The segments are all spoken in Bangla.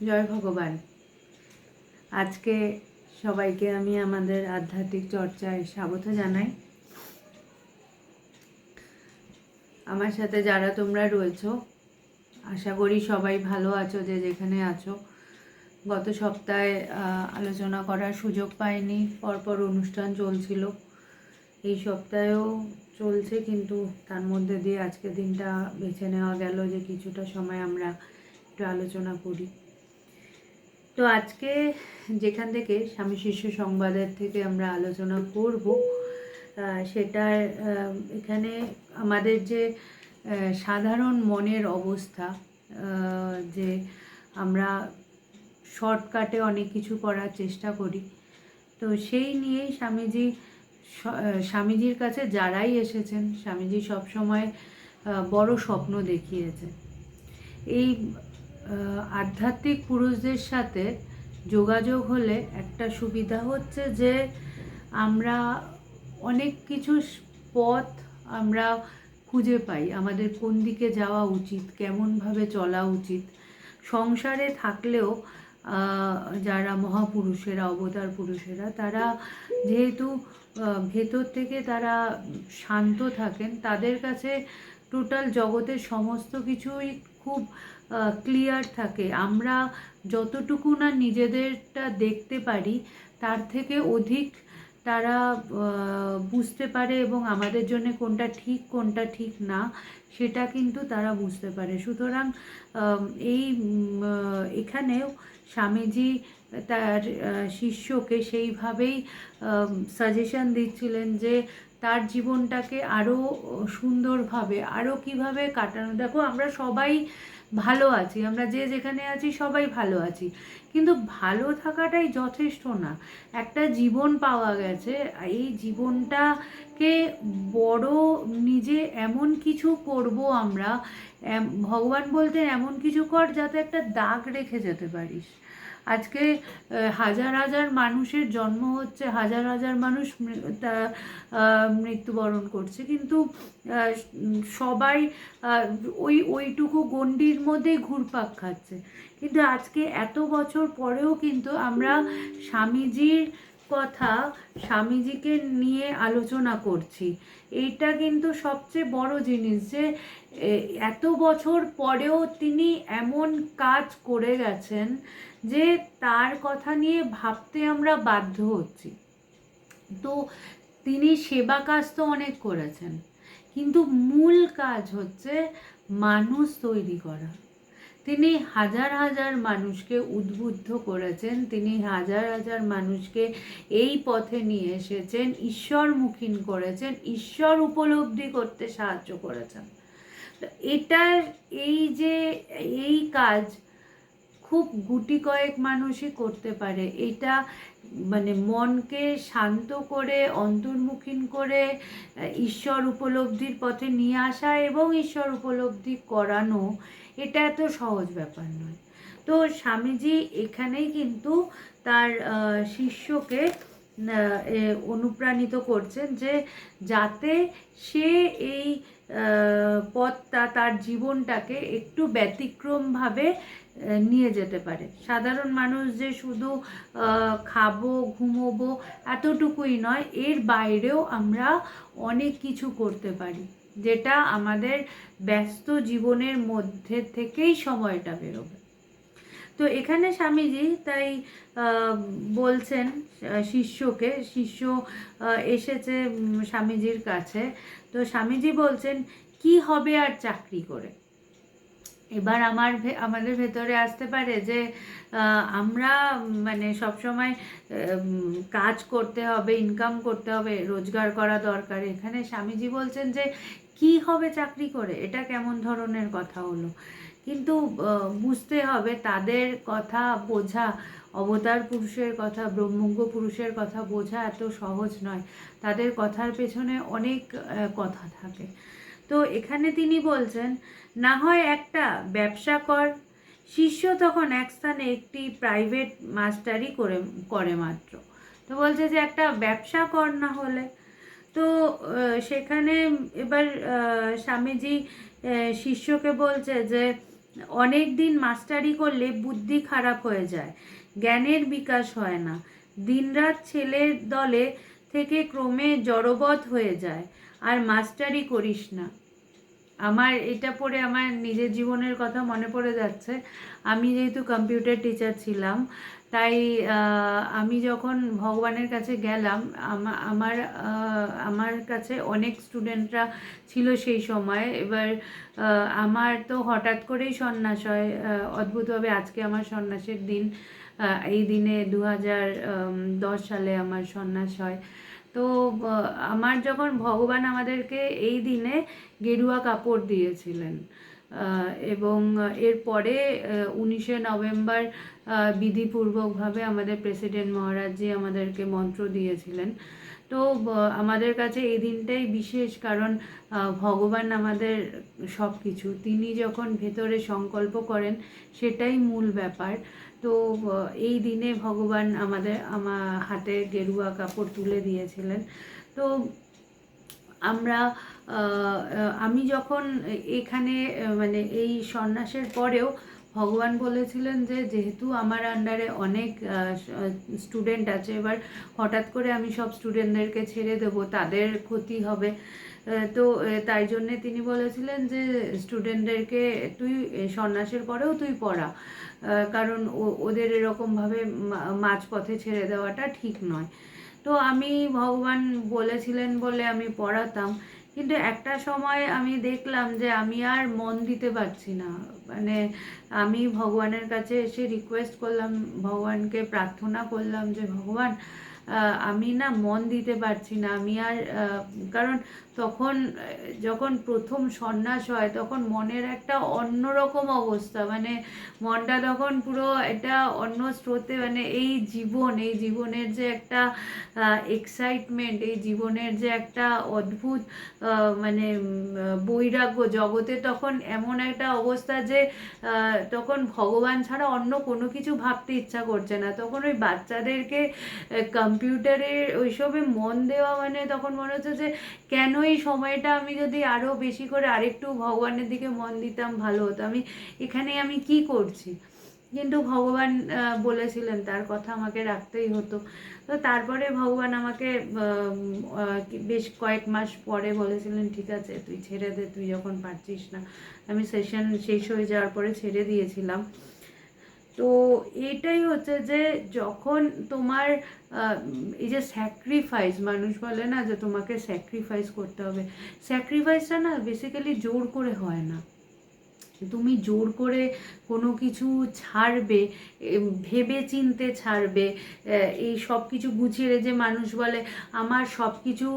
জয় ভগবান। আজকে সবাইকে আমি আমাদের আধ্যাত্মিক চর্চায় স্বাগত জানাই। আমার সাথে যারা তোমরা রয়েছো, আশা করি সবাই ভালো আছো, যে যেখানে আছো। গত সপ্তাহে আলোচনা করার সুযোগ পাইনি, পরপর অনুষ্ঠান চলছিল। এই সপ্তাহেও চলছে, কিন্তু তার মধ্যে দিয়ে আজকের দিনটা বেছে নেওয়া গেল যে কিছুটা সময় আমরা একটু আলোচনা করি। তো আজকে যেখান থেকে স্বামী শিষ্য সংবাদের থেকে আমরা আলোচনা করব, সেটার এখানে আমাদের যে সাধারণ মনের অবস্থা, যে আমরা শর্টকাটে অনেক কিছু করার চেষ্টা করি, তো সেই নিয়েই স্বামীজির কাছে যারাই এসেছেন, স্বামীজি সবসময় বড় স্বপ্ন দেখিয়েছেন। এই আধ্যাত্মিক পুরুষদের সাথে যোগাযোগ হলে একটা সুবিধা হচ্ছে যে আমরা অনেক কিছু পথ আমরা খুঁজে পাই, আমাদের কোন দিকে যাওয়া উচিত, কেমনভাবে চলা উচিত। সংসারে থাকলেও যারা মহাপুরুষেরা, অবতার পুরুষেরা, তারা যেহেতু ভেতর থেকে তারা শান্ত থাকেন, তাদের কাছে টোটাল জগতের সমস্ত কিছুই খুব ক্লিয়ার থাকে। আমরা যতটুকু না নিজেদেরটা দেখতে পারি, তার থেকে অধিক তারা বুঝতে পারে, এবং আমাদের জন্য কোনটা ঠিক না সেটা কিন্তু তারা বুঝতে পারে। সুতরাং এখানেও স্বামীজি তার শিষ্যকে সেইভাবেই সাজেশন দিচ্ছিলেন যে তার জীবনটাকে আরও সুন্দরভাবে, আরও কিভাবে কাটানো। দেখো, আমরা সবাই ভালো আছি, আমরা যে যেখানে আছি সবাই ভালো আছি, কিন্তু ভালো থাকাটাই যথেষ্ট না। একটা জীবন পাওয়া গেছে, এই জীবনটাকে বড় নিজে এমন কিছু করব আমরা। ভগবান বলতেন এমন কিছু কর যাতে একটা দাগ রেখে যেতে পারিস। আজকে হাজার হাজার মানুষের জন্ম হচ্ছে, হাজার হাজার মানুষ মৃত্যুবরণ করছে, কিন্তু সবাই ওইটুকু গণ্ডির মধ্যেই ঘুরপাক খাচ্ছে। কিন্তু আজকে এত বছর পরেও কিন্তু আমরা স্বামীজির কথা, স্বামীজিকে নিয়ে আলোচনা করছি। এইটা কিন্তু সবচেয়ে বড় জিনিস, যে এত বছর পরেও তিনি এমন কাজ করে গেছেন যে তার কথা নিয়ে ভাবতে আমরা বাধ্য হচ্ছি। তো তিনি সেবা কাজ তো অনেক করেছেন, কিন্তু মূল কাজ হচ্ছে মানুষ তৈরি করা। তিনি হাজার হাজার মানুষকে উদ্বুদ্ধ করেছেন, তিনি হাজার হাজার মানুষকে এই পথে নিয়ে এসেছেন, ঈশ্বরমুখী করেছেন, ঈশ্বর উপলব্ধি করতে সাহায্য করেছেন। এটার এই কাজ খুব গুটি কয়েক মানুষই করতে পারে। এটা মানে মনকে শান্ত করে, অন্তর্মুখী করে ঈশ্বর উপলব্ধির পথে নিয়ে আসা এবং ঈশ্বর উপলব্ধি করানো, এটা এত সহজ ব্যাপার নয়। তো স্বামীজি এখানেই কিন্তু তার শিষ্যকে অনুপ্রাণিত করছেন যে যাতে সে এই পথটা, তার জীবনটাকে একটু ব্যতিক্রমভাবে নিয়ে যেতে পারে। সাধারণ মানুষ যে শুধু খাবো, ঘুমোবো এতটুকুই নয়, এর বাইরেও আমরা অনেক কিছু করতে পারি, যেটা আমাদের ব্যস্ত জীবনের মধ্যে থেকেই সময়টা বেরোবে। তো এখানে স্বামীজি তাই বলছেন শিষ্যকে, শিষ্য এসেছে স্বামীজির কাছে, তো স্বামীজি বলছেন কি হবে আর চাকরি করে। এবার আমাদের ভেতরে আসতে পারে যে আমরা মানে সবসময় কাজ করতে হবে, ইনকাম করতে হবে, রোজগার করা দরকার। এখানে স্বামীজি বলছেন যে কি হবে চাকরি করে, এটা কেমন ধরনের কথা হলো। কিন্তু বুঝতে হবে তাদের কথা বোঝা, অবতার পুরুষের কথা, ব্রহ্মজ্ঞ পুরুষের কথা বোঝা এত সহজ নয়। তাদের কথার পেছনে অনেক কথা থাকে। তো এখানে তিনি বলছেন না হয় একটা ব্যবসা কর। শিষ্য তখন এক স্থানে একটি প্রাইভেট মাস্টারি করে মাত্র। তো বলছে যে একটা ব্যবসা কর না হলে। তো সেখানে এবার স্বামীজি শিষ্যকে বলছে যে অনেক দিন মাস্টারি করলে বুদ্ধি খারাপ হয়ে যায়, জ্ঞানের বিকাশ হয় না, দিনরাত ছেলের দলে থেকে ক্রমে জড়বৎ হয়ে যায়, আর মাস্টারি করিস না। আমার এটা পড়ে আমার নিজের জীবনের কথা মনে পড়ে যাচ্ছে। আমি যেহেতু কম্পিউটার টিচার ছিলাম, তাই আমি যখন ভগবানের কাছে গেলাম, আমার আমার কাছে অনেক স্টুডেন্টরা ছিল সেই সময়। এবার আমার তো হঠাৎ করেই সন্ন্যাস হয়, অদ্ভুতভাবে আজকে আমার সন্ন্যাসের দিন। এই দিনে 2010 সালে আমার সন্ন্যাস হয়। তো আমার যখন ভগবান আমাদেরকে এই দিনে গেরুয়া কাপড় দিয়েছিলেন, এবং এরপরে 19শে নভেম্বর বিধিপূর্বকভাবে আমাদের প্রেসিডেন্ট মহারাজজি আমাদেরকে মন্ত্র দিয়েছিলেন। তো আমাদের কাছে এই দিনটাই বিশেষ, কারণ ভগবান আমাদের সব কিছু, তিনি যখন ভেতরে সংকল্প করেন সেটাই মূল ব্যাপার। তো এই দিনে ভগবান আমার হাতে গেরুয়া কাপড় তুলে দিয়েছিলেন। তো আমরা আমি যখন এখানে মানে এই সন্ন্যাসের পরেও ভগবান বলেছিলেন যে যেহেতু আমার আন্ডারে অনেক স্টুডেন্ট আছে, এবার হঠাৎ করে আমি সব স্টুডেন্টদেরকে ছেড়ে দেবো, তাদের ক্ষতি হবে। তো তাই জন্যে তিনি বলেছিলেন যে স্টুডেন্টদেরকে তুই সন্ন্যাসের পরেও তুই পড়া, কারণ ওদের এরকমভাবে মাঝপথে ছেড়ে দেওয়াটা ঠিক নয়। তো আমি ভগবান বলেছিলেন বলে আমি পড়াতাম, কিন্তু একটা সময় আমি দেখলাম যে আমি আর মন দিতে পারছি না। মানে আমি ভগবানের কাছে এসে রিকোয়েস্ট করলাম, ভগবানকে প্রার্থনা করলাম যে ভগবান, আমি না মন দিতে পারছি না, আমি আর কারণ তখন যখন প্রথম সন্ন্যাস হয় তখন মনের একটা অন্যরকম অবস্থা, মানে মনটা তখন পুরো এটা অন্য স্রোতে, মানে এই জীবনের যে একটা এক্সাইটমেন্ট, এই জীবনের যে একটা অদ্ভুত মানে বৈরাগ্য, জগতে তখন এমন একটা অবস্থা যে তখন ভগবান ছাড়া অন্য কোনো কিছু ভাবতে ইচ্ছা করছে না। তখন ওই বাচ্চাদেরকে কম্পিউটারে ওইসবে মন দেওয়া, মানে তখন মনে হচ্ছে যে কেন এই সময়টা আমি যদি আরও বেশি করে আরেকটু ভগবানের দিকে মন দিতাম ভালো হতো, এখানে আমি কি করছি। কিন্তু ভগবান বলেছিলেন তার কথা আমাকে রাখতেই হতো। তো তারপরে ভগবান আমাকে বেশ কয়েক মাস পরে বলেছিলেন ঠিক আছে তুই ছেড়ে দে, তুই যখন পারছিস না। আমি সেশন শেষ হয়ে যাওয়ার পরে ছেড়ে দিয়েছিলাম। তো এটাই হচ্ছে যে যখন তোমার এই যে স্যাক্রিফাইস, মানুষ বলে না যে তোমাকে স্যাক্রিফাইস করতে হবে, স্যাক্রিফাইসটা না বেসিক্যালি জোর করে হয় না। তুমি জোর করে কোনো কিছু ছাড়বে, ভেবে চিনতে ছাড়বে, এই সব কিছু গুছিয়ে, যে মানুষ বলে আমার সব কিছু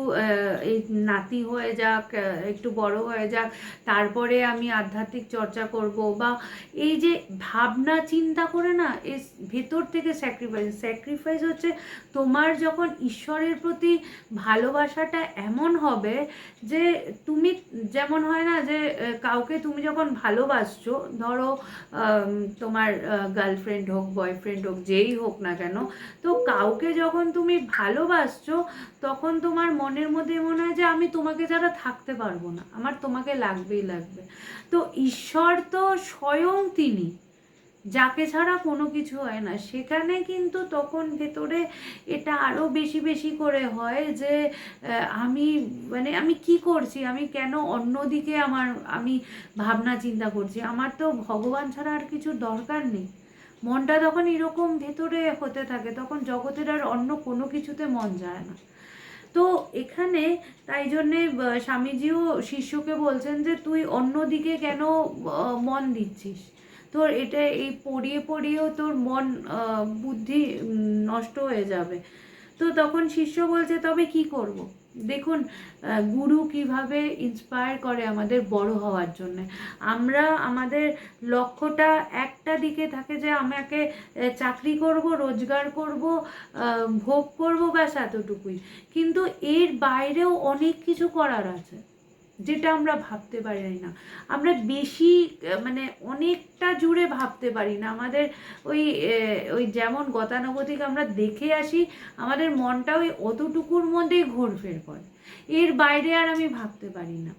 এই নাতি হয়ে যাক, একটু বড় হয়ে যাক, তারপরে আমি আধ্যাত্মিক চর্চা করব, বা এই যে ভাবনা চিন্তা করে না, এই ভেতর থেকে স্যাক্রিফাইস হচ্ছে তোমার যখন ঈশ্বরের প্রতি ভালোবাসাটা এমন হবে যে তুমি, যেমন হয় না যে কাউকে তুমি যখন ভালোবাসছো, ধরো তোমার গার্লফ্রেন্ড হোক, বয়ফ্রেন্ড হোক, যেই হোক না কেন, তো কাউকে যখন তুমি ভালোবাসছো তখন তোমার মনের মধ্যে মনে হয় যে আমি তোমাকে ছাড়া থাকতে পারবো না, আমার তোমাকে লাগবেই লাগবে। তো ঈশ্বর তো স্বয়ং তিনি, যাকে ছাড়া কোনো কিছু হয় না, সেখানে কিন্তু তখন ভেতরে এটা আরও বেশি বেশি করে হয় যে আমি, মানে আমি কি করছি, আমি কেন অন্যদিকে আমি ভাবনা চিন্তা করছি, আমার তো ভগবান ছাড়া আর কিছু দরকার নেই। মনটা তখন এরকম ভেতরে হতে থাকে, তখন জগতের আর অন্য কোনো কিছুতে মন যায় না। তো এখানে তাই জন্যে স্বামীজিও শিষ্যকে বলছেন যে তুই অন্যদিকে কেন মন দিচ্ছিস, তোর এটা এই পড়িয়ে পড়িয়েও তোর মন বুদ্ধি নষ্ট হয়ে যাবে। তো তখন শিষ্য বলছে তবে কি করব। দেখুন গুরু কিভাবে ইন্সপায়ার করে আমাদের বড় হওয়ার জন্য। আমরা আমাদের লক্ষ্যটা একটা দিকে থাকে যে আমাকে চাকরি করব, রোজগার করব, ভোগ করব, ব্যাস এতটুকুই। কিন্তু এর বাইরেও অনেক কিছু করার আছে যেটা আমরা ভাবতে পারি না, আমরা বেশি মানে অনেকটা জুড়ে ভাবতে পারি না। আমাদের ওই যেমন গতানুগতিক আমরা দেখে আসি, আমাদের মনটা ওই অতটুকুর মধ্যেই ঘোরফের করে, এর বাইরে আর আমি ভাবতে পারি না।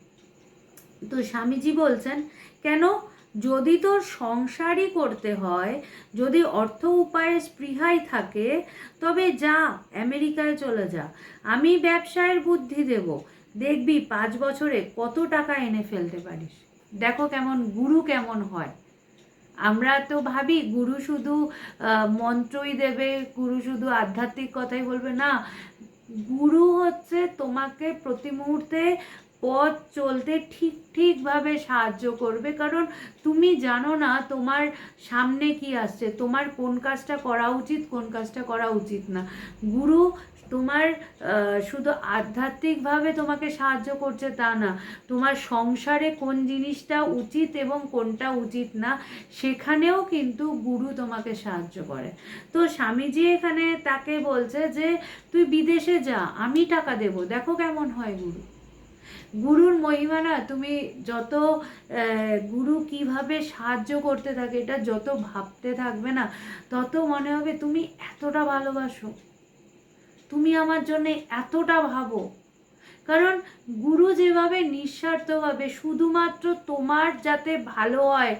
তো স্বামীজি বলছেন কেন, যদি তোর সংসারই করতে হয়, যদি অর্থ উপায়ে স্পৃহাই থাকে, তবে যা, আমেরিকায় চলে যা। আমি ব্যবসায়ের বুদ্ধি দেব, দেখবি 5 বছরে কত টাকা এনে ফেলতে পারিস। দেখো কেমন গুরু কেমন হয়। আমরা তো ভাবি গুরু শুধু মন্ত্রই দেবে, গুরু শুধু আধ্যাত্মিক কথাই বলবে, না। গুরু হচ্ছে তোমাকে প্রতি মুহূর্তে পথ চলতে ঠিকভাবে সাহায্য করবে, কারণ তুমি জানো না তোমার সামনে কি আসছে, তোমার কোন কাজটা করা উচিত, কোন কাজটা করা উচিত না। গুরু তোমার শুধু আধ্যাত্মিকভাবে তোমাকে সাহায্য করছে তা না, তোমার সংসারে কোন জিনিসটা উচিত এবং কোনটা উচিত না সেখানেও কিন্তু গুরু তোমাকে সাহায্য করে। তো স্বামীজি এখানে তাকে বলছে যে তুই বিদেশে যা, আমি টাকা দেব। দেখো কেমন হয় গুরু। গুরুর মহিমা না, তুমি যত গুরু কিভাবে সাহায্য করতে থাকে এটা যত ভাবতে থাকবে না, তত মনে হবে তুমি এতটা ভালোবাসো, তুমি আমার জন্য এতটা ভাবো। কারণ গুরু যেভাবে নিঃস্বার্থভাবে শুধুমাত্র তোমার যাতে ভালো হয়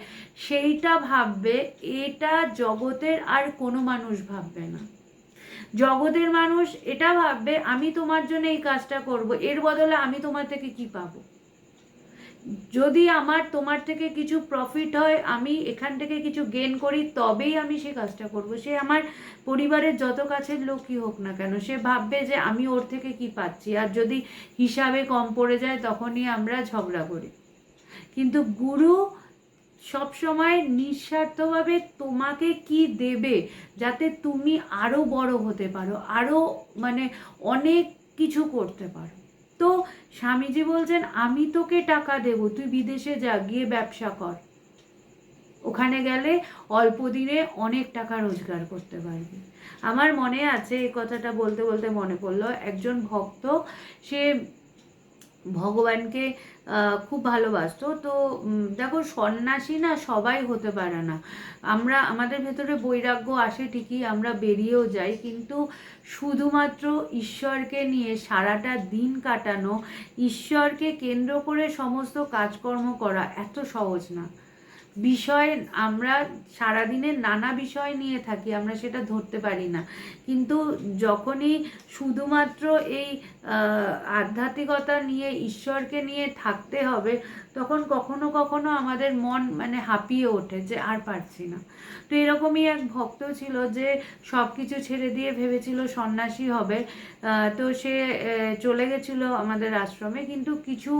সেইটা ভাববে, এটা জগতের আর কোনো মানুষ ভাববে না। জগতের মানুষ এটা ভাববে আমি তোমার জন্য এই কাজটা করব, এর বদলে আমি তোমার থেকে কি পাবো। যদি আমার তোমার থেকে কিছু প্রফিট হয়, আমি এখান থেকে কিছু গেন করি, তবেই আমি সে কাজটা করব। সে আমার পরিবারের যত কাছের লোকই হোক না কেন, সে ভাববে যে আমি ওর থেকে কি পাচ্ছি, আর যদি হিসাবে কম পড়ে যায় তখনই আমরা ঝগড়া করি। কিন্তু গুরু সবসময় নিঃস্বার্থভাবে তোমাকে কি দেবে যাতে তুমি আরো বড় হতে পারো, আরো মানে অনেক কিছু করতে পারো। তো স্বামীজি বলছেন আমি তোকে টাকা দেব, তুই বিদেশে যা, গিয়ে ব্যবসা কর। ওখানে গেলে অল্প দিনে অনেক টাকা রোজগার করতে পারবি। আমার মনে আছে, এই কথাটা বলতে বলতে মনে পড়লো, একজন ভক্ত, সে ভগবানকে খুব ভালোবাসতো। তো দেখো সন্ন্যাসী না সবাই হতে পারে না। আমাদের ভেতরে বৈরাগ্য আসে ঠিকই, আমরা বেরিয়েও যাই, কিন্তু শুধুমাত্র ঈশ্বরকে নিয়ে সারাটা দিন কাটানো, ঈশ্বরকে কেন্দ্র করে সমস্ত কাজকর্ম করা এত সহজ না। বিষয় আমরা সারাদিনের নানা বিষয় নিয়ে থাকি, আমরা সেটা ধরতে পারি না। কিন্তু যখনই শুধুমাত্র এই আধ্যাত্মিকতা নিয়ে, ঈশ্বরকে নিয়ে থাকতে হবে, তখন কখনো কখনো আমাদের মন মানে হাঁপিয়ে ওঠে যে আর পারছি না। তো এরকমই এক ভক্ত ছিল যে সব কিছু ছেড়ে দিয়ে ভেবেছিল সন্ন্যাসী হবে। তো সে চলে গেছিলো আমাদের আশ্রমে, কিন্তু কিছু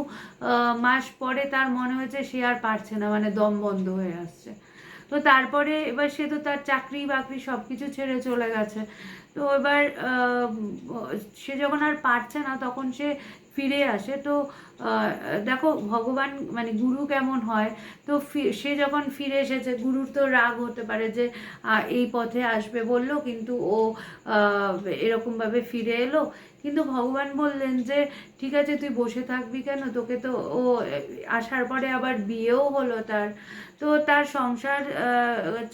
মাস পরে তার মনে হয়েছে সে আর পারছে না, মানে দম বন্ধ হয়ে আসছে। তো তারপরে এবার সে তো তার চাকরি বাকরি সব কিছু ছেড়ে চলে গেছে। তো এবার সে যখন আর পারছে না তখন সে ফিরে আসে। তো দেখো ভগবান মানে গুরু কেমন হয়। তো সে যখন ফিরে এসেছে, গুরুর তো রাগ হতে পারে যে এই পথে আসবে বললো কিন্তু ও এরকমভাবে ফিরে এলো। কিন্তু ভগবান বললেন যে ঠিক আছে তুই বসে থাকবি কেন, তোকে তো ও আসার পরে আবার বিয়েও হলো তার, তো তার সংসার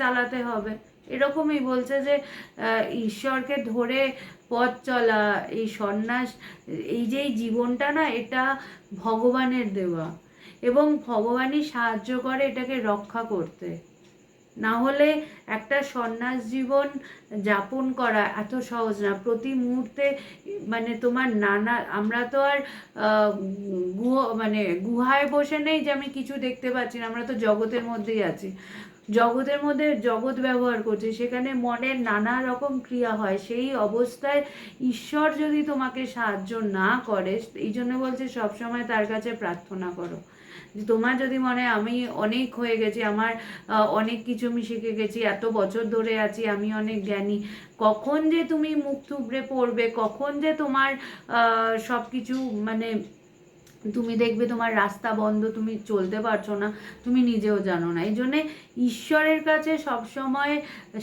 চালাতে হবে। এরকমই বলছে যে ঈশ্বরকে ধরে পথ চলা, এই সন্ন্যাস, এই যে এই জীবনটা না, এটা ভগবানের দেওয়া, এবং ভগবানই সাহায্য করে এটাকে রক্ষা করতে। না হলে একটা সন্ন্যাস জীবন যাপন করা এত সহজ না। প্রতি মুহূর্তে মানে তোমার নানা, আমরা তো আর মানে গুহায় বসে নেই যে আমি কিছু দেখতে পাচ্ছি না, আমরা তো জগতের মধ্যেই আছি। জগতের মধ্যে জগৎ ব্যবহার করছে, সেখানে মনের নানা রকম ক্রিয়া হয়। সেই অবস্থায় ঈশ্বর যদি তোমাকে সাহায্য না করে, এই জন্য বলছে সবসময় তার কাছে প্রার্থনা করো। তোমার যদি মনে হয় আমি অনেক হয়ে গেছি, আমার অনেক কিছু আমি শিখে গেছি, এত বছর ধরে আছি, আমি অনেক জ্ঞানী, কখন যে তুমি মুখ থুবড়ে পড়বে, কখন যে তোমার সব কিছু মানে তুমি দেখবে তোমার রাস্তা বন্ধ, তুমি চলতে পারছো না, তুমি নিজেও জানো না। এই জন্যে ঈশ্বরের কাছে সবসময়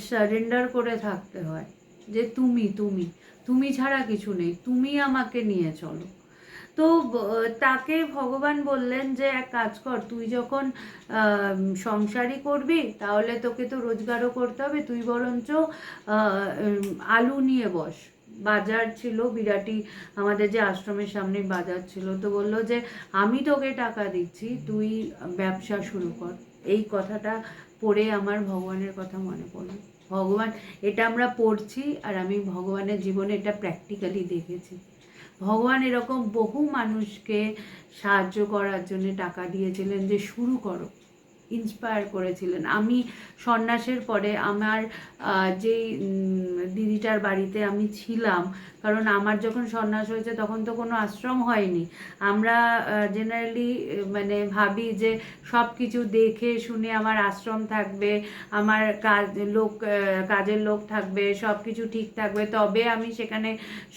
সারেন্ডার করে থাকতে হয় যে তুমি তুমি তুমি ছাড়া কিছু নেই, তুমি আমাকে নিয়ে চলো। তো তাকে ভগবান বললেন যে এক কাজ কর, তুই যখন সংসারই করবি তাহলে তোকে তো রোজগারও করতে হবে, তুই বরঞ্চ আলু নিয়ে বস। বাজার ছিল বিরাটি, আমাদের যে আশ্রমের সামনে বাজার ছিল। তো বললো যে আমি তোকে টাকা দিচ্ছি, তুই ব্যবসা শুরু কর। এই কথাটা পড়ে আমার ভগবানের কথা মনে পড়লো। ভগবান, এটা আমরা পড়ছি আর আমি ভগবানের জীবনে এটা প্র্যাকটিক্যালি দেখেছি। ভগবান এরকম বহু মানুষকে সাহায্য করার জন্য টাকা দিয়েছিলেন যে শুরু করো, ইন্সপায়ার করেছিলেন। আমি সন্ন্যাসের পরে আমার যেই দিদিটার বাড়িতে আমি ছিলাম, কারণ আমার যখন সন্ন্যাস হয়েছে তখন তো কোনো আশ্রম হয়নি। আমরা জেনারেলি মানে ভাবি যে সব কিছু দেখে শুনে আমার আশ্রম থাকবে, আমার কাজের লোক থাকবে, সব কিছু ঠিক থাকবে, তবে আমি সেখানে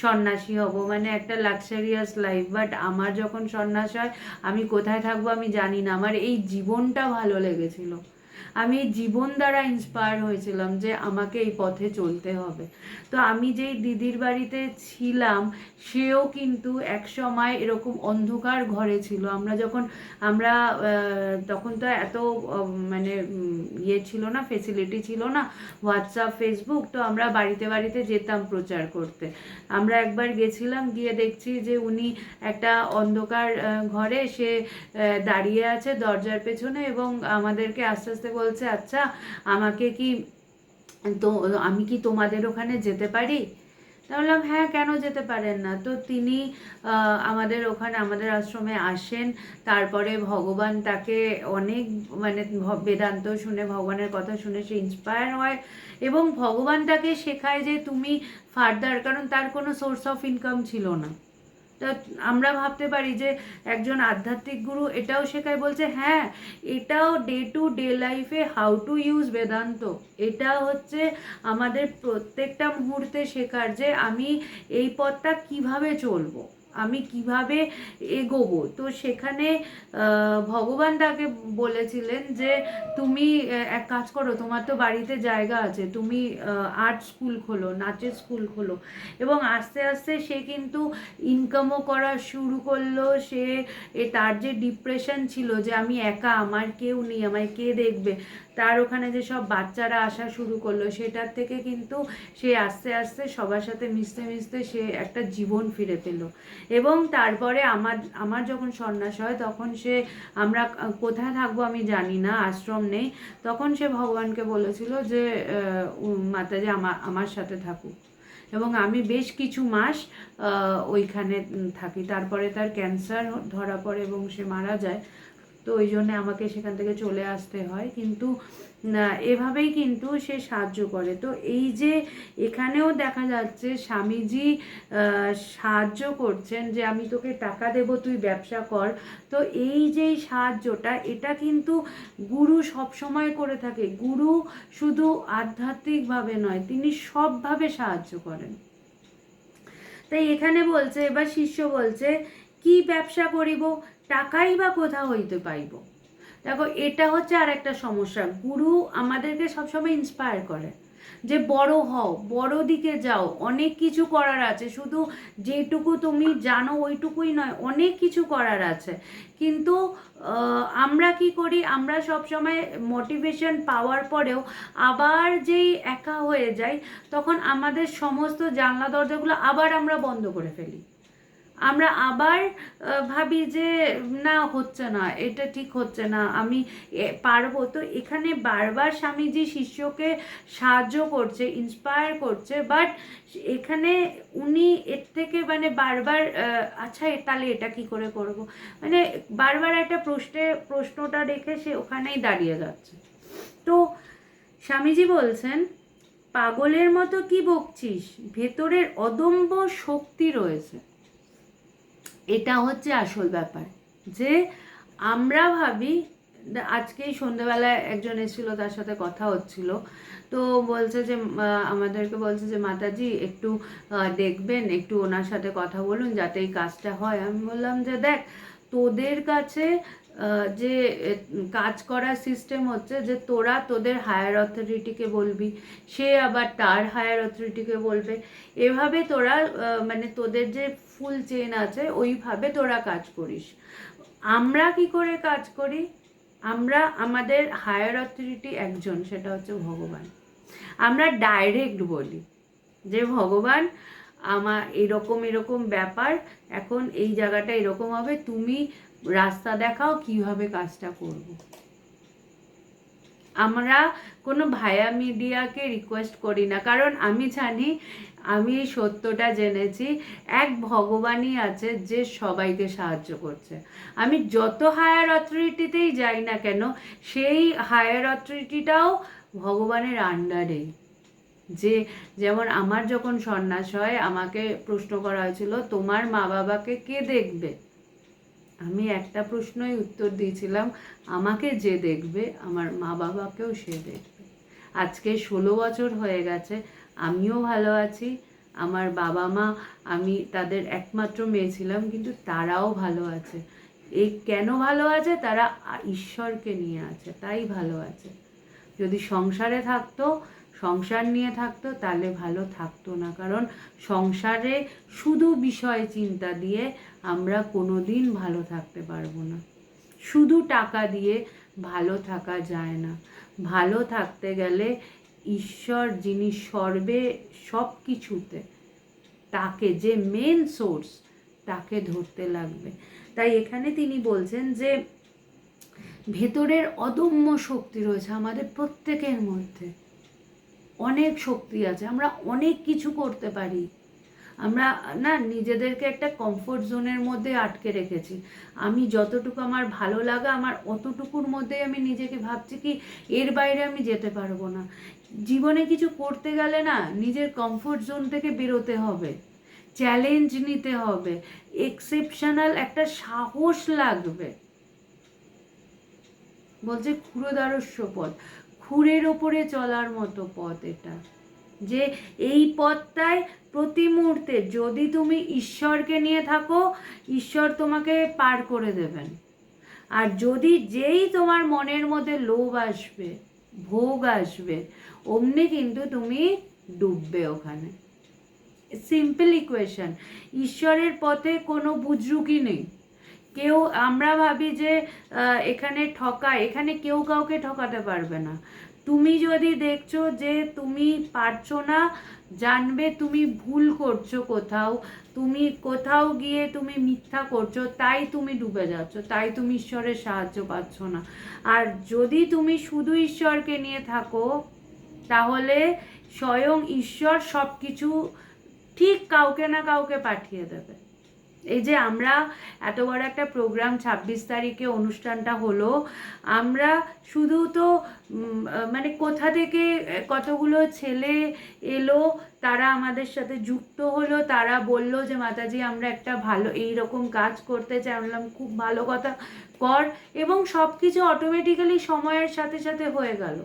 সন্ন্যাসী হব, মানে একটা লাক্সারিয়াস লাইফ। বাট আমার যখন সন্ন্যাস হয় আমি কোথায় থাকবো আমি জানি না, আমার এই জীবনটা ভালো লেগেছিল। আমি এই জীবন দ্বারা ইন্সপায়ার হয়েছিলাম যে আমাকে এই পথে চলতে হবে। তো আমি যেই দিদির বাড়িতে ছিলাম সেও কিন্তু এক সময় এরকম অন্ধকার ঘরে ছিল। আমরা তখন তো এত মানে ইয়ে ছিল না, ফেসিলিটি ছিল না, হোয়াটসঅ্যাপ, ফেসবুক, তো আমরা বাড়িতে বাড়িতে যেতাম প্রচার করতে। আমরা একবার গেছিলাম, গিয়ে দেখছি যে উনি একটা অন্ধকার ঘরে সে দাঁড়িয়ে আছে দরজার পেছনে এবং আমাদেরকে আস্তে আস্তে বলছে, আচ্ছা আমাকে কি তো আমি কি তোমাদের ওখানে যেতে পারি? তা বললাম হ্যাঁ, কেন যেতে পারেন না। তো তিনি আমাদের ওখানে আমাদের আশ্রমে আসেন। তারপরে ভগবান তাকে অনেক মানে বেদান্ত শুনে, ভগবানের কথা শুনে সে ইন্সপায়ার হয় এবং ভগবান তাকে শেখায় যে তুমি ফার্দার, কারণ তার কোনো সোর্স অফ ইনকাম ছিল না। তা আমরা ভাবতে পারি যে একজন আধ্যাত্মিক গুরু এটাও শেখায়, বলছে হ্যাঁ এটাও ডে টু ডে লাইফে হাউ টু ইউজ বেদান্ত, এটা হচ্ছে আমাদের প্রত্যেকটা মুহূর্তে শেখার যে আমি এই পথটা কিভাবে চলবো, আমি কিভাবে এগোবো। তো সেখানে ভগবান তাকে বলেছিলেন যে তুমি এক কাজ করো, তোমার তো বাড়িতে জায়গা আছে, তুমি আর্ট স্কুল খোলো, নাচের স্কুল খোলো। এবং আস্তে আস্তে সে কিন্তু ইনকামও করা শুরু করলো। সে তার যে ডিপ্রেশন ছিল যে আমি একা, আমার কেউ নেই, আমায় কে দেখবে, তার ওখানে যে সব বাচ্চারা আসা শুরু করলো, সেটার থেকে কিন্তু সে আস্তে আস্তে সবার সাথে মিশতে মিশতে সে একটা জীবন ফিরে পেল। এবং তারপরে আমার যখন সন্ন্যাস হয় তখন আমরা কোথায় থাকবো আমি জানি না, আশ্রম নেই, তখন সে ভগবানকে বলেছিল যে মাতাজি আমার সাথে থাকুক। এবং আমি বেশ কিছু মাস ওইখানে থাকি। তারপরে তার ক্যান্সার ধরা পড়ে এবং সে মারা যায়। তো ওই জন্যে আমাকে সেখান থেকে চলে আসতে হয়। কিন্তু এভাবেই কিন্তু সে সাহায্য করে। তো এই যে এখানেও দেখা যাচ্ছে স্বামীজি সাহায্য করছেন যে আমি তোকে টাকা দেব, তুই ব্যবসা কর। তো এই যে সাহায্যটা, এটা কিন্তু গুরু সব সময় করে থাকে। গুরু শুধু আধ্যাত্মিকভাবে নয়, তিনি সবভাবে সাহায্য করেন। তাই এখানে বলছে, এবার শিষ্য বলছে কি ব্যবসা করিব, টাকাই বা কোথা হইতে পাইব। দেখো এটা হচ্ছে আর একটা সমস্যা। গুরু আমাদেরকে সবসময় ইন্সপায়ার করে যে বড় হও, বড় দিকে যাও, অনেক কিছু করার আছে, শুধু যেটুকু তুমি জানো ওইটুকুই নয়, অনেক কিছু করার আছে। কিন্তু আমরা কি করি, আমরা সবসময় মোটিভেশন পাওয়ার পরেও আবার যেই একা হয়ে যাই তখন আমাদের সমস্ত জানলা দরজাগুলো আবার আমরা বন্ধ করে ফেলি। আমরা আবার ভাবি যে না, হচ্ছে না, এটা ঠিক হচ্ছে না, আমি পারবো। তো এখানে বারবার স্বামীজি শিষ্যকে সাহায্য করছে, ইন্সপায়ার করছে, বাট এখানে উনি এর থেকে মানে বারবার আচ্ছা তাহলে এটা কি করে করব, মানে বারবার একটা প্রশ্নটা রেখে সে ওখানেই দাঁড়িয়ে যাচ্ছে। তো স্বামীজি বলছেন, পাগলের মতো কি বকছিস, ভেতরের অদম্য শক্তি রয়েছে। এটা হচ্ছে আসল ব্যাপার। যে আমরা ভাবি, আজকেই সন্ধ্যেবেলায় একজন এসেছিল, তার সাথে কথা হচ্ছিল, তো বলছে যে আমাদেরকে বলছে যে মাতাজি একটু দেখবেন, একটু ওনার সাথে কথা বলুন যাতে এই কাজটা হয়। আমি বললাম যে দেখ, তোদের কাছে যে কাজ করার সিস্টেম হচ্ছে যে তোরা তোদের হায়ার অথরিটিকে বলবি, সে আবার তার হায়ার অথরিটিকে বলবে, এভাবে তোরা মানে তোদের যে ফুল চেন আছে ওইভাবে তোরা কাজ করিস। আমরা কি করে কাজ করি, আমরা আমাদের হায়ার অথরিটি একজন, সেটা হচ্ছে ভগবান। আমরা ডাইরেক্ট বলি যে ভগবান আমার এরকম এরকম ব্যাপার, এখন এই জায়গাটা এরকম হবে, তুমি রাস্তা দেখাও কিভাবে কাজটা করব। আমরা কোনো ভায়া মিডিয়াকে রিকোয়েস্ট করি না, কারণ আমি জানি, আমি এই সত্যটা জেনেছি, এক ভগবানই আছে যে সবাইকে সাহায্য করছে। আমি যত হায়ার অথরিটিতেই যাই না কেন, সেই হায়ার অথরিটিটাও ভগবানের আন্ডারে। যে যেমন আমার যখন সন্ন্যাস হয়, আমাকে প্রশ্ন করা হয়েছিল তোমার মা বাবাকে কে দেখবে। আমি একটা প্রশ্নই উত্তর দিয়েছিলাম, আমাকে যে দেখবে আমার মা বাবাকেও সে দেখবে। আজকে 16 বছর হয়ে গেছে, আমিও ভালো আছি, আমার বাবা মা, আমি তাদের একমাত্র মেয়ে ছিলাম, কিন্তু তারাও ভালো আছে। এই কেন ভালো আছে? তারা ঈশ্বরকে নিয়ে আছে, তাই ভালো আছে। যদি সংসারে থাকতো, সংসার নিয়ে থাকতো, তাহলে ভালো থাকতো না। কারণ সংসারে শুধু বিষয় চিন্তা দিয়ে আমরা কোনো দিন ভালো থাকতে পারবো না। শুধু টাকা দিয়ে ভালো থাকা যায় না। ভালো থাকতে গেলে ঈশ্বর যিনি সর্বে সব কিছুতে, তাকে, যে মেন সোর্স, তাকে ধরতে লাগবে। তাই এখানে তিনি বলছেন যে ভেতরের অদম্য শক্তি রয়েছে আমাদের প্রত্যেকের মধ্যে। অনেক শক্তি আছে, আমরা অনেক কিছু করতে পারি। আমরা না নিজেদেরকে একটা কমফোর্ট জোনের মধ্যে আটকে রেখেছি। আমি যতটুকু আমার ভালো লাগা, আমার অতটুকুর মধ্যেই আমি নিজেকে ভাবছি কি এর বাইরে আমি যেতে পারবো না। জীবনে কিছু করতে গেলে না নিজের কমফোর্ট জোন থেকে বেরোতে হবে, চ্যালেঞ্জ নিতে হবে, এক্সেপশনাল একটা সাহস লাগবে। বলছে ক্ষুরোদারস্য পথ, ক্ষুরের ওপরে চলার মতো পথ এটা। যে এই পথটায় প্রতি মুহূর্তে যদি তুমি ঈশ্বরকে নিয়ে থাকো, ঈশ্বর তোমাকে পার করে দেবেন। আর যদি যেই তোমার মনের মধ্যে লোভ আসবে, ভোগ আসবে, অমনি কিন্তু তুমি ডুববে ওখানে। Simple equation. ঈশ্বরের পথে কোনো বুজরুকি নেই। কেউ, আমরা ভাবি যে এখানে ঠকায়, এখানে কেউ কাউকে ঠকাতে পারবে না। তুমি যদি দেখছো যে তুমি পারছো না, জানবে তুমি ভুল করছো কোথাও, তুমি কোথাও গিয়ে তুমি মিথ্যা করছো, তাই তুমি ডুবে যাচ্ছ, তাই তুমি ঈশ্বরের সাহায্য পাচ্ছ না। আর যদি তুমি শুধু ঈশ্বরকে নিয়ে থাকো, তাহলে স্বয়ং ঈশ্বর সব কিছু ঠিক কাউকে না কাউকে পাঠিয়ে দেবে। এই যে আমরা এত বড় একটা প্রোগ্রাম 26 তারিখে অনুষ্ঠানটা হলো, আমরা শুধু তো মানে কোথা থেকে কতগুলো ছেলে এলো, তারা আমাদের সাথে যুক্ত হলো, তারা বলল যে মাতাজি আমরা একটা ভালো এইরকম কাজ করতে চাই। বললাম খুব ভালো কথা, কর। এবং সব কিছু অটোমেটিক্যালি সময়ের সাথে সাথে হয়ে গেল।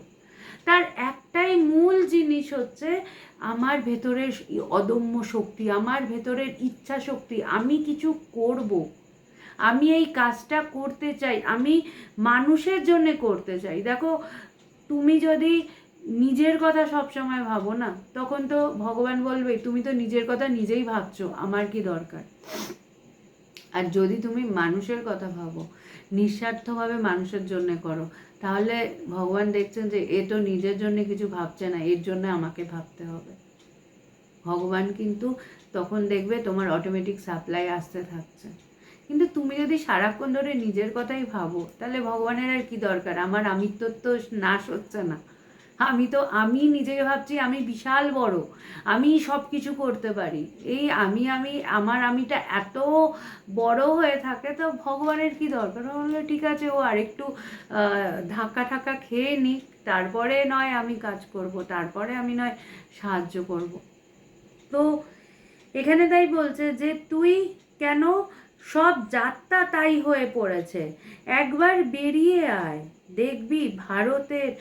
তার একটাই মূল জিনিস হচ্ছে আমার ভেতরের অদম্য শক্তি, আমার ভেতরের ইচ্ছা শক্তি, আমি কিছু করব, আমি এই কাজটা করতে চাই, আমি মানুষের জন্য করতে চাই। দেখো, তুমি যদি নিজের কথা সবসময় ভাবো না, তখন তো ভগবান বলবে তুমি তো নিজের কথা নিজেই ভাবছো, আমার কি দরকার। আর যদি তুমি মানুষের কথা ভাবো, নিঃস্বার্থভাবে মানুষের জন্য করো, তাহলে ভগবান দেখছেন যে এ তো নিজের জন্য কিছু ভাবছে না, এর জন্য আমাকে ভাবতে হবে। ভগবান কিন্তু তখন দেখবে তোমার অটোমেটিক সাপ্লাই আসতে থাকছে। কিন্তু তুমি যদি সারাক্ষণ ধরে নিজের কথাই ভাবো, তাহলে ভগবানের আর কি দরকার। আমার আমিত্ব তো নাশ হচ্ছে না। আমি নিজেকে ভাবছি আমি বিশাল বড়, আমি সব কিছু করতে পারি। এই আমার আমিটা এত বড় হয়ে থাকে, তো ভগবানের কি দরকার। বললো ঠিক আছে, ও আরেকটু ধাক্কা ঠাক্কা খেয়ে নিক, তারপরে নয় আমি কাজ করব, তারপরে আমি নয় সাহায্য করব। তো এখানে তাই বলছে যে তুই কেন, সব যাত্রা তাই হয়ে পড়েছে, একবার বেরিয়ে আয়, দেখবি ভারতের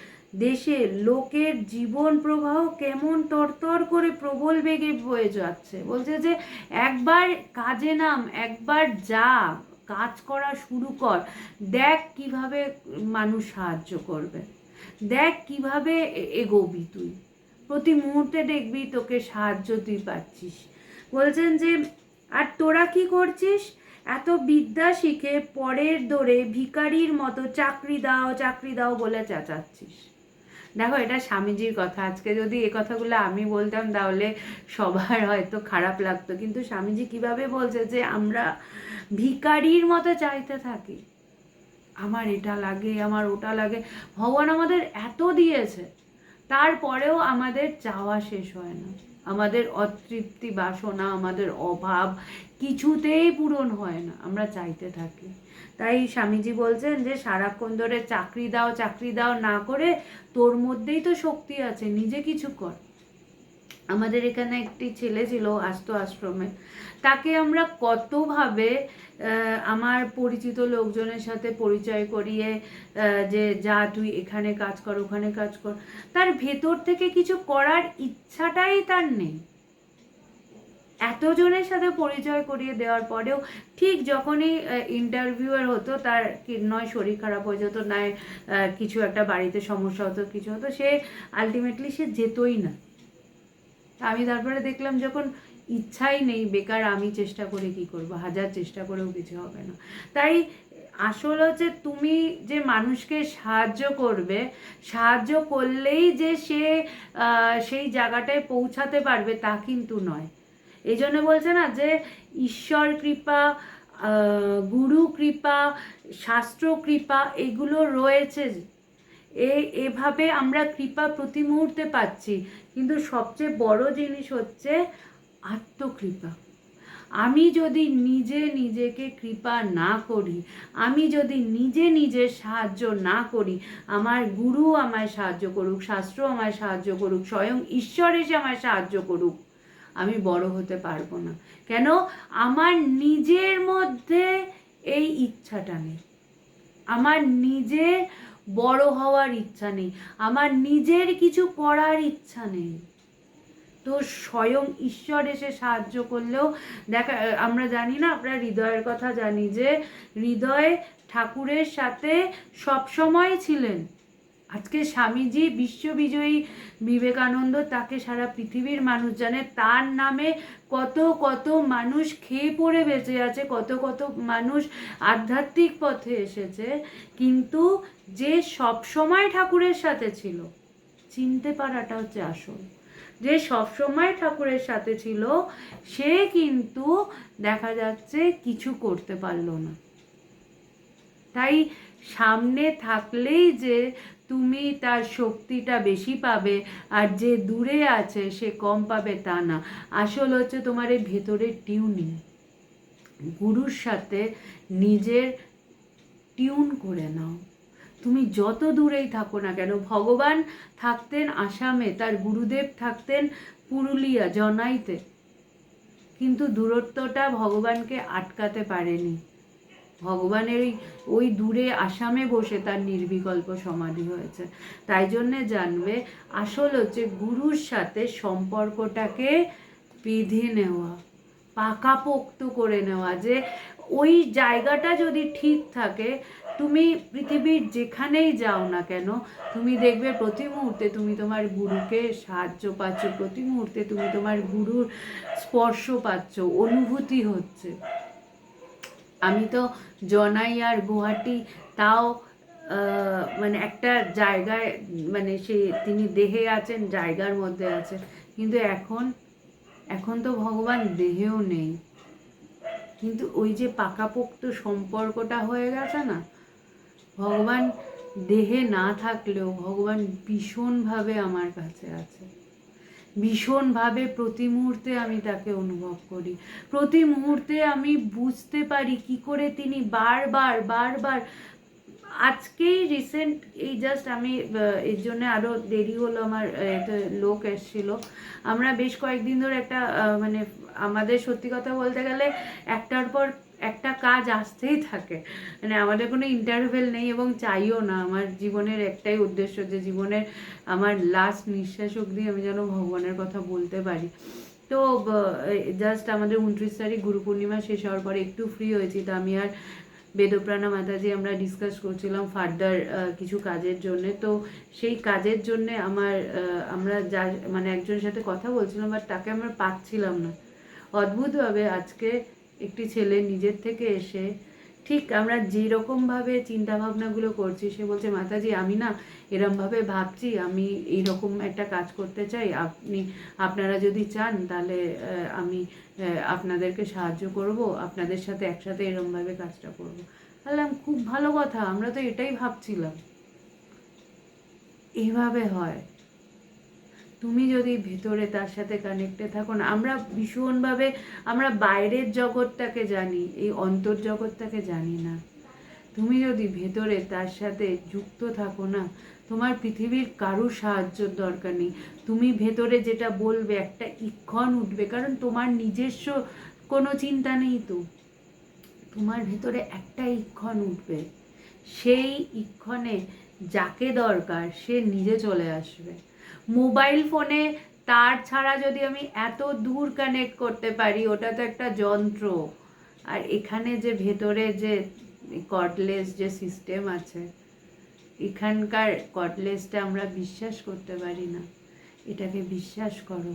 দেশে লোকের জীবন প্রবাহ কেমন তরতর করে প্রবল বেগে বয়ে যাচ্ছে। বলছে যে একবার কাজে নাম, একবার যা, কাজ করা শুরু কর, দেখ কিভাবে মানুষ সাহায্য করবে, দেখ কিভাবে এগোবি তুই, প্রতি মুহূর্তে দেখবি তোকে সাহায্য তুই পাচ্ছিস। বলছেন যে আর তোরা কি করছিস, এত বিদ্যা শিখে পরের দৌড়ে ভিখারির মতো চাকরি দাও চাকরি দাও বলে চেঁচাচ্ছিস। দেখো, এটা স্বামীজির কথা। আজকে যদি এ কথাগুলো আমি বলতাম তাহলে সবার হয়তো খারাপ লাগতো, কিন্তু স্বামীজি কিভাবে বলছে যে আমরা ভিখারির মতো চাইতে থাকি। আমার এটা লাগে, আমার ওটা লাগে। ভগবান আমাদের এত দিয়েছে, তারপরেও আমাদের চাওয়া শেষ হয় না। আমাদের অতৃপ্তি বাসনা, আমাদের অভাব কিছুতেই পূরণ হয় না, আমরা চাইতে থাকি। তাই স্বামীজি বলছেন যে সারাক্ষণ ধরে চাকরি দাও চাকরি দাও না করে তোর মধ্যেই তো শক্তি আছে, নিজে কিছু কর। আমাদের এখানে একটি ছেলে ছিল, আসতো আশ্রমে, তাকে আমরা কতভাবে আমার পরিচিত লোকজনের সাথে পরিচয় করিয়ে যে যা তুই এখানে কাজ কর ওখানে কাজ কর, তার ভেতর থেকে কিছু করার ইচ্ছাটাই তার নেই। এতজনের সাথে পরিচয় করিয়ে দেওয়ার পরেও ঠিক যখনই ইন্টারভিউয়ার হতো, তার নয় শরীর খারাপ হয়ে যেত, নয় কিছু একটা বাড়িতে সমস্যা হতো, কিছু হতো, সে আলটিমেটলি সে যেতই না। আমি তারপরে দেখলাম যখন ইচ্ছাই নেই, বেকার আমি চেষ্টা করে কি করব, হাজার চেষ্টা করেও কিছু হবে না। তাই আসল হচ্ছে তুমি যে মানুষকে সাহায্য করবে, সাহায্য করলেই যে সে সেই জায়গাটায় পৌঁছাতে পারবে তা কিন্তু নয়। এই জন্য বলছে না যে ঈশ্বর কৃপা, গুরু কৃপা, শাস্ত্র কৃপা এগুলো রয়েছে, এভাবে আমরা কৃপা প্রতি মুহূর্তে পাচ্ছি। কিন্তু সবচেয়ে বড় জিনিস হচ্ছে আত্মকৃপা। আমি যদি নিজে নিজেকে কৃপা না করি, আমি যদি নিজে নিজের সাহায্য না করি, আমার গুরু আমায় সাহায্য করুক, শাস্ত্র আমায় সাহায্য করুক, স্বয়ং ঈশ্বর এসে আমায় সাহায্য করুক, আমি বড় হতে পারবো না। কেন? আমার নিজের মধ্যে এই ইচ্ছাটা নেই, আমার নিজের বড় হওয়ার ইচ্ছা নেই, আমার নিজের কিছু করার ইচ্ছা নেই। তো স্বয়ং ঈশ্বর এসে সাহায্য করলেও দেখা, আমরা জানি না, আমরা হৃদয়ের কথা জানি যে হৃদয় ঠাকুরের সাথে সবসময় ছিলেন। আজকে স্বামীজি বিশ্ববিজয়ী বিবেকানন্দ, তাকে সারা পৃথিবীর মানুষ জানে, তার নামে কত কত মানুষ খেয়ে পড়ে বেঁচে আছে, কত কত মানুষ আধ্যাত্মিক পথে এসেছে, কিন্তু যে সব সময় ঠাকুরের সাথে ছিল, চিনতে পারাটা হচ্ছে আসল। যে সবসময় ঠাকুরের সাথে ছিল সে কিন্তু দেখা যাচ্ছে কিছু করতে পারলো না। তাই সামনে থাকলেই যে তুমি তার শক্তিটা বেশি পাবে আর যে দূরে আছে সে কম পাবে তা না। আসল হচ্ছে তোমার এই ভেতরের টিউনিং, গুরুর সাথে নিজের টিউন করে নাও। তুমি যত দূরেই থাকো না কেন, ভগবান থাকতেন আসামে, তার গুরুদেব থাকতেন পুরুলিয়া জনাইতে, কিন্তু দূরত্বটা ভগবানকে আটকাতে পারেনি। ভগবানের ওই দূরে আসামে বসে তার নির্বিকল্প সমাধি হয়েছে। তাই জন্যে জানবে আসল হচ্ছে গুরুর সাথে সম্পর্কটাকে বেঁধে নেওয়া, পাকাপোক্ত করে নেওয়া, যে ওই জায়গাটা যদি ঠিক থাকে, তুমি পৃথিবীর যেখানেই যাও না কেন তুমি দেখবে প্রতি মুহূর্তে তুমি তোমার গুরুকে সাহায্য পাচ্ছ, প্রতি মুহূর্তে তুমি তোমার গুরুর স্পর্শ পাচ্ছ, অনুভূতি হচ্ছে। আমি তো জনাই আর গুয়াহাটি তাও মানে একটা জায়গায়, মানে সে তিনি দেহে আছেন, জায়গার মধ্যে আছে, কিন্তু এখন তো ভগবান দেহেও নেই, কিন্তু ওই যে পাকাপোক্ত সম্পর্কটা হয়ে গেছে না, ভগবান দেহে না থাকলেও ভগবান ভীষণভাবে আমার কাছে আছে, ভীষণভাবে প্রতি মুহূর্তে আমি তাকে অনুভব করি, প্রতি মুহূর্তে আমি বুঝতে পারি কি করে তিনি বারবার বারবার। আজকেই রিসেন্ট এই জাস্ট আমি এর জন্য আরও দেরি হলো, আমার লোক এসেছিল, আমরা বেশ কয়েকদিন ধরে একটা মানে আমাদের সত্যি কথা বলতে গেলে একটার পর একটা কাজ আসতেই থাকে, মানে আমাদের কোনো ইন্টারভেল নেই এবং চাইও না। আমার জীবনের একটাই উদ্দেশ্য যে জীবনের আমার লাস্ট নিঃশ্বাস অবধি আমি যেন ভগবানের কথা বলতে পারি। তো জাস্ট আমাদের 29 তারিখ গুরু পূর্ণিমা শেষ হওয়ার পরে একটু ফ্রি হয়েছি, তো আমি আর বেদপ্রাণা মাতাজি আমরা ডিসকাস করছিলাম ফার্দার কিছু কাজের জন্য। তো সেই কাজের জন্য আমরা যা মানে একজনের সাথে কথা বলছিলাম, বাট তাকে আমরা পাচ্ছিলাম না। অদ্ভুতভাবে আজকে একটি ছেলে নিজের থেকে এসে ঠিক আমরা যেরকমভাবে চিন্তাভাবনাগুলো করছি, সে বলছে মাতাজি আমি না এরমভাবে ভাবছি, আমি এইরকম একটা কাজ করতে চাই, আপনারা যদি চান তাহলে আমি আপনাদেরকে সাহায্য করব, আপনাদের সাথে একসাথে এরমভাবে কাজটা করব। বললাম খুব ভালো কথা, আমরা তো এটাই ভাবছিলাম। এইভাবে হয়। তুমি যদি ভেতরে তার সাথে কানেক্টে থাকো না, আমরা ভীষণভাবে আমরা বাইরের জগৎটাকে জানি, এই অন্তর্জগৎটাকে জানি না। তুমি যদি ভেতরে তার সাথে যুক্ত থাকো না, তোমার পৃথিবীর কারুর সাহায্যর দরকার নেই। তুমি ভেতরে যেটা বলবে একটা ইক্ষণ উঠবে, কারণ তোমার নিজস্ব কোনো চিন্তা নেই তো। তোমার ভেতরে একটা ইক্ষণ উঠবে, সেই ইক্ষণে যাকে দরকার সে নিজে চলে আসবে। মোবাইল ফোনে তার ছাড়া যদি আমি এত দূর কানেক্ট করতে পারি, ওটা তো একটা যন্ত্র। আর এখানে যে ভেতরে যে কর্ডলেস যে সিস্টেম আছে, এখানকার কর্ডলেসটা আমরা বিশ্বাস করতে পারি না। এটাকে বিশ্বাস করো,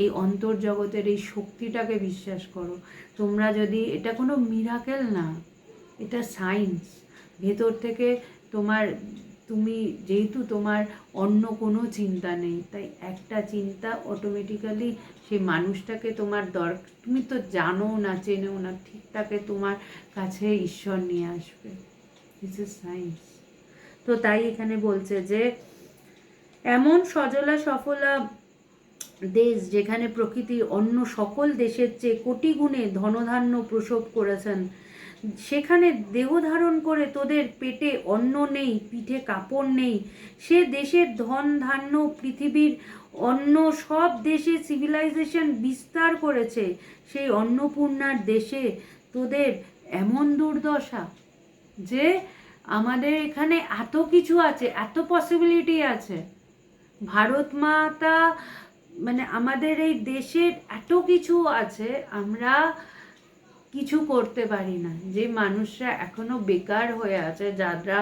এই অন্তর্জগতের এই শক্তিটাকে বিশ্বাস করো। তোমরা যদি, এটা কোনো মিরাকেল না, এটা সায়েন্স। ভেতর থেকে তোমার, তুমি যেহেতু তোমার অন্য কোনো চিন্তা নেই, তাই একটা চিন্তা অটোমেটিক্যালি সেই মানুষটাকে তোমার দরকার, তুমি তো জানো না, চেনেও না, ঠিক তাকে তোমার কাছে ঈশ্বর নিয়ে আসবে। This is science. তো তাই এখানে বলছে যে এমন সজলা সফলা দেশ যেখানে প্রকৃতি অন্য সকল দেশের চেয়ে কোটি গুণে ধনধান্য প্রসব করেছেন, সেখানে দেহ ধারণ করে তোদের পেটে অন্ন নেই, পিঠে কাপড় নেই, সে দেশের ধন ধান্য পৃথিবীর অন্য সব দেশে সিভিলাইজেশন বিস্তার করেছে, সেই অন্নপূর্ণার দেশে তোদের এমন দুর্দশা যে আমাদের এখানে এত কিছু আছে, এত পসিবিলিটি আছে। ভারত মাতা মানে আমাদের এই দেশের এত কিছু আছে, আমরা কিছু করতে পারি না। যে মানুষরা এখনো বেকার হয়ে আছে, যারা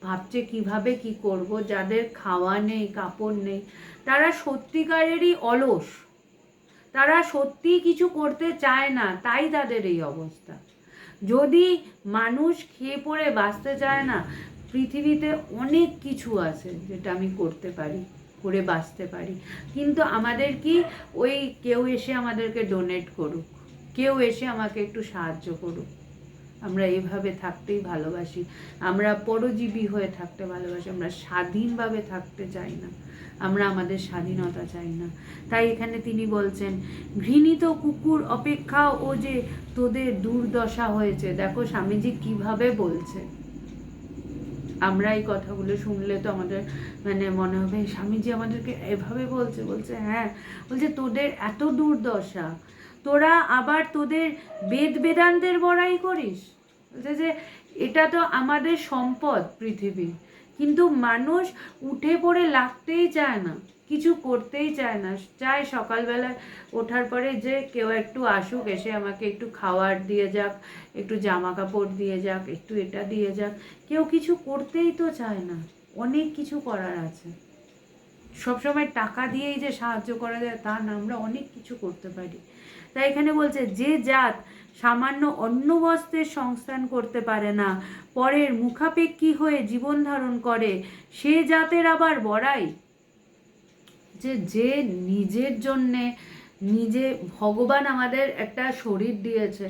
ভাবছে কিভাবে কি করব, যাদের খাওয়া নেই, কাপড় নেই, তারা সত্যিকারেরই অলস, তারা সত্যি কিছু করতে চায় না, তাই তাদের এই অবস্থা। যদি মানুষ খেয়ে পড়ে বাঁচতে চায় না, পৃথিবীতে অনেক কিছু আছে যেটা আমি করতে পারি, করে বাঁচতে পারি। কিন্তু আমাদের কি, ওই কেউ এসে আমাদেরকে ডোনেট করুক, কেউ এসে আমাকে একটু সাহায্য করুক, আমরা এইভাবে থাকতেই ভালোবাসি। আমরা পরজীবী হয়ে থাকতে ভালোবাসি, আমরা স্বাধীনভাবে থাকতে চাই না, আমরা আমাদের স্বাধীনতা চাই না। তাই এখানে তিনি বলছেন ঘৃণিত কুকুর অপেক্ষা ও যে তোদের দুর্দশা হয়েছে। দেখো স্বামীজি কিভাবে বলছে। আমরা এই কথাগুলো শুনলে তো আমাদের মানে মনে হবে স্বামীজি আমাদেরকে এভাবে বলছে। বলছে হ্যাঁ, বলছে তোদের এত দুর্দশা, তোরা আবার তোদের বেদ বেদান্তের বড়াই করিস। বলছে যে এটা তো আমাদের সম্পদ পৃথিবী, কিন্তু মানুষ উঠে পড়ে লাগতেই চায় না, কিছু করতেই চায় না, চায় সকালবেলা ওঠার পরে যে কেউ একটু আসুক, এসে আমাকে একটু খাবার দিয়ে যাক, একটু জামা কাপড় দিয়ে যাক, একটু এটা দিয়ে যাক। কেউ কিছু করতেই তো চায় না, অনেক কিছু করার আছে। সবসময় টাকা দিয়েই যে সাহায্য করা যায় তা না, আমরা অনেক কিছু করতে পারি। তাই এখানে বলছে যে জাত সামান্য অন্ন বস্ত্রের সংস্থান করতে পারে না, পরের মুখাপেক্ষী হয়ে জীবন ধারণ করে, সে জাতের আবার বড়াই। যে যে নিজের জন্যে নিজে, ভগবান আমাদের একটা শরীর দিয়েছে,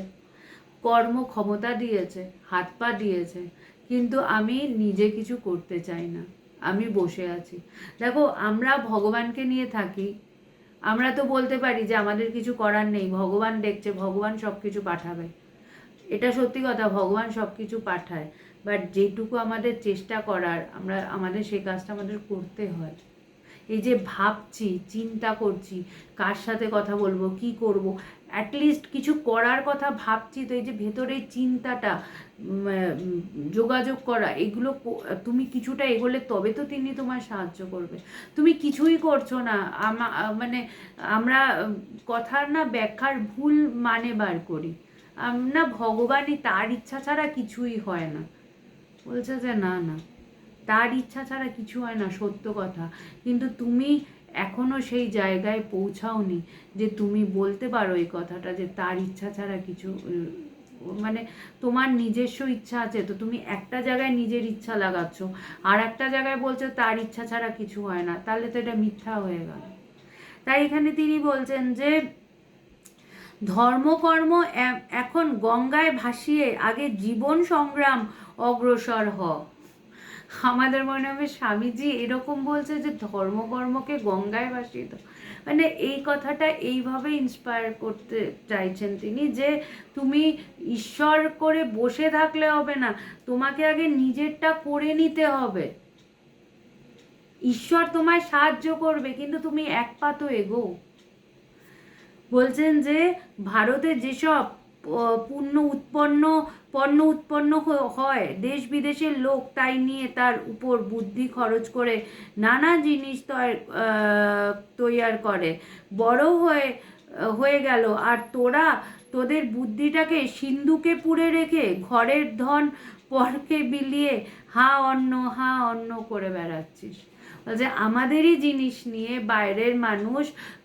কর্ম ক্ষমতা দিয়েছে, হাত পা দিয়েছে, কিন্তু আমি নিজে কিছু করতে চাই না, আমি বসে আছি। দেখো আমরা ভগবানকে নিয়ে থাকি, আমরা তো বলতে পারি যে আমাদের কিছু করার নেই, ভগবান দেখছে, ভগবান সব কিছু পাঠাবে। এটা সত্যি কথা, ভগবান সব কিছু পাঠায়, বাট যেটুকু আমাদের চেষ্টা করার, আমরা আমাদের সেই কাজটা আমাদের করতে হয়। এই যে ভাবছি, চিন্তা করছি, কার সাথে কথা বলবো, কি করব, অ্যাটলিস্ট কিছু করার কথা ভাবছি, তো এই যে ভেতরে চিন্তাটা, যোগাযোগ করা, এগুলো তুমি কিছুটা এগোলে তবে তো তিনি তোমায় সাহায্য করবে। তুমি কিছুই করছো না, মানে আমরা কথার না ব্যাখ্যার ভুল মানে বার করি, না ভগবানই, তার ইচ্ছা ছাড়া কিছুই হয় না। বলছে যে না না, তার ইচ্ছা ছাড়া কিছু হয় না, সত্য কথা। কিন্তু তুমি এখনো সেই জায়গায় পৌঁছাওনি যে তুমি বলতে পারো এই কথাটা যে তার ইচ্ছা ছাড়া কিছু, মানে তোমার নিজস্ব ইচ্ছা আছে, তো তুমি একটা জায়গায় নিজের ইচ্ছা লাগাচ্ছ, আর একটা জায়গায় বলছো তার ইচ্ছা ছাড়া কিছু হয় না, তাহলে তো এটা মিথ্যা হয়ে গেল। তাই এখানে তিনি বলছেন যে ধর্মকর্ম এখন গঙ্গায় ভাসিয়ে আগে জীবন সংগ্রাম অগ্রসর হ। আমাদের মনে হবে স্বামীজি এরকম বলছে যে ধর্মকর্মকে গঙ্গায় ভাসিয়ে দাও, মানে এই কথাটা এইভাবে ইন্সপায়ার করতে চাইছেন তিনি, যে তুমি ঈশ্বর করে বসে থাকলে হবে না, তোমাকে আগে নিজেরটা করে নিতে হবে। ঈশ্বর তোমায় সাহায্য করবে, কিন্তু তুমি এক পা তো এগো। বলছেন যে ভারতে যেসব পণ্য উৎপন্ন হয়, দেশ বিদেশের লোক তাই নিয়ে তার উপর বুদ্ধি খরচ করে নানা জিনিস তৈয়ার করে, বড় হয়ে গেল, আর তোরা তোদের বুদ্ধিটাকে সিন্ধুকে পুরে রেখে ঘরের ধন পরকে বিলিয়ে হা অন্ন করে বেড়াচ্ছিস। যে আমাদেরই জিনিস নিয়ে বাইরের মানুষ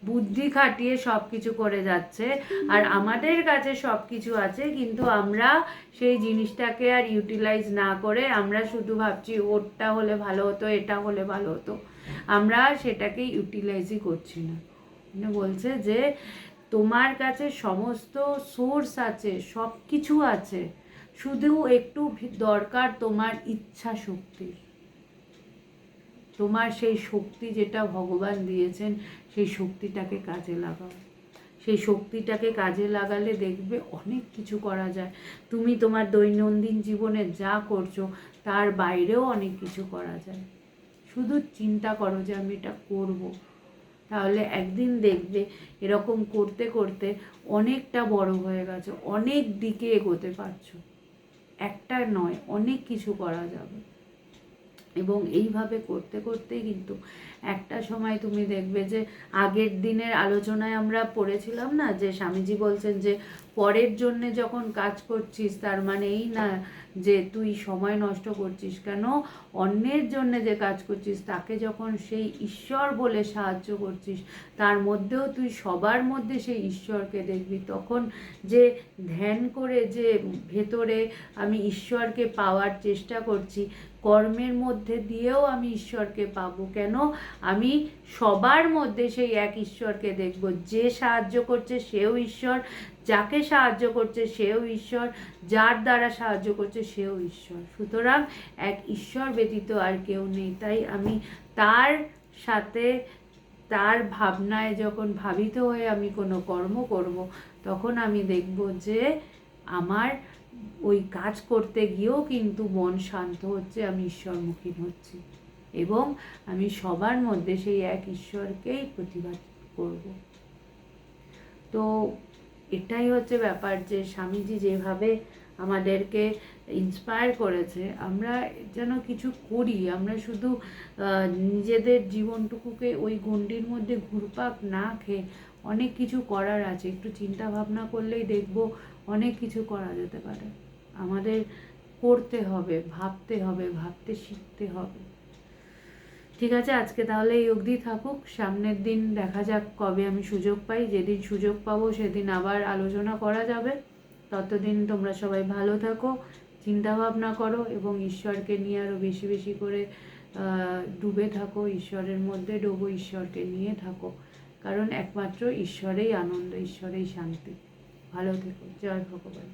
বুদ্ধি খাটিয়ে সব কিছু করে যাচ্ছে, আর আমাদের কাছে সব কিছু আছে, কিন্তু আমরা সেই জিনিসটাকে আর ইউটিলাইজ না করে আমরা শুধু ভাবছি ওটা হলে ভালো হতো, এটা হলে ভালো হতো, আমরা সেটাকে ইউটিলাইজই করছি না। মানে বলছে যে তোমার কাছে সমস্ত সোর্স আছে, সব কিছু আছে, শুধু একটু দরকার তোমার ইচ্ছা শক্তি। তোমার সেই শক্তি যেটা ভগবান দিয়েছেন, সেই শক্তিটাকে কাজে লাগাও। সেই শক্তিটাকে কাজে লাগালে দেখবে অনেক কিছু করা যায়। তুমি তোমার দৈনন্দিন জীবনে যা করছো তার বাইরেও অনেক কিছু করা যায়। শুধু চিন্তা করো যে আমি এটা করব, তাহলে একদিন দেখবে এরকম করতে করতে অনেকটা বড় হয়ে গেছো, অনেক দিকে এগোতে পারছো। একটা নয়, অনেক কিছু করা যাবে। এবং এইভাবে করতে করতেই কিন্তু একটা সময় তুমি দেখবে যে আগের দিনের আলোচনায় আমরা পড়েছিলাম না, যে স্বামীজি বলছেন যে পরের জন্যে যখন কাজ করছিস তার মানে এই না যে তুই সময় নষ্ট করছিস, কেন অন্যের জন্যে যে কাজ করছিস তাকে যখন সেই ঈশ্বর বলে সাহায্য করছিস, তার মধ্যেও তুই সবার মধ্যে সেই ঈশ্বরকে দেখবি। তখন যে ধ্যান করে যে ভেতরে আমি ঈশ্বরকে পাওয়ার চেষ্টা করছি, কর্মের মধ্যে দিয়েও আমি ঈশ্বরকে পাবো, কেন আমি সবার মধ্যে সেই এক ঈশ্বরকে দেখব। যে সাহায্য করছে সেও ঈশ্বর, যাকে সাহায্য করছে সেও ঈশ্বর, যার দ্বারা সাহায্য করছে সেও ঈশ্বর। সুতরাং এক ঈশ্বর ব্যতীত আর কেউ নেই। তাই আমি তার সাথে, তার ভাবনায় যখন ভাবিত হয়ে আমি কোনো কর্ম করব, তখন আমি দেখব যে আমার ওই কাজ করতে গিয়েও কিন্তু মন শান্ত হচ্ছে, আমি ঈশ্বরমুখী হচ্ছি, এবং আমি সবার মধ্যে সেই এক ঈশ্বরকেই প্রতিবাদ করব। তো এটাই হচ্ছে ব্যাপার, যে স্বামীজি যেভাবে আমাদেরকে ইন্সপায়ার করেছে, আমরা যেন কিছু করি। আমরা শুধু নিজেদের জীবনটুকুকে ওই গণ্ডির মধ্যে ঘুরপাক না খেয়ে অনেক কিছু করার আছে। একটু চিন্তা ভাবনা করলেই দেখব অনেক কিছু করা যেতে পারে। আমাদের করতে হবে, ভাবতে হবে, ভাবতে শিখতে হবে। ঠিক আছে, আজকে তাহলে এই অবধি থাকুক। সামনের দিন দেখা যাক কবে আমি সুযোগ পাই। যেদিন সুযোগ পাবো সেদিন আবার আলোচনা করা যাবে। ততদিন তোমরা সবাই ভালো থাকো, চিন্তা ভাবনা করো, এবং ঈশ্বরকে নিয়ে আরও বেশি বেশি করে ডুবে থাকো, ঈশ্বরের মধ্যে ডোবো, ঈশ্বরকে নিয়ে থাকো, কারণ একমাত্র ঈশ্বরেই আনন্দ, ঈশ্বরেই শান্তি। ভালো থেকো। জয় ভগবান।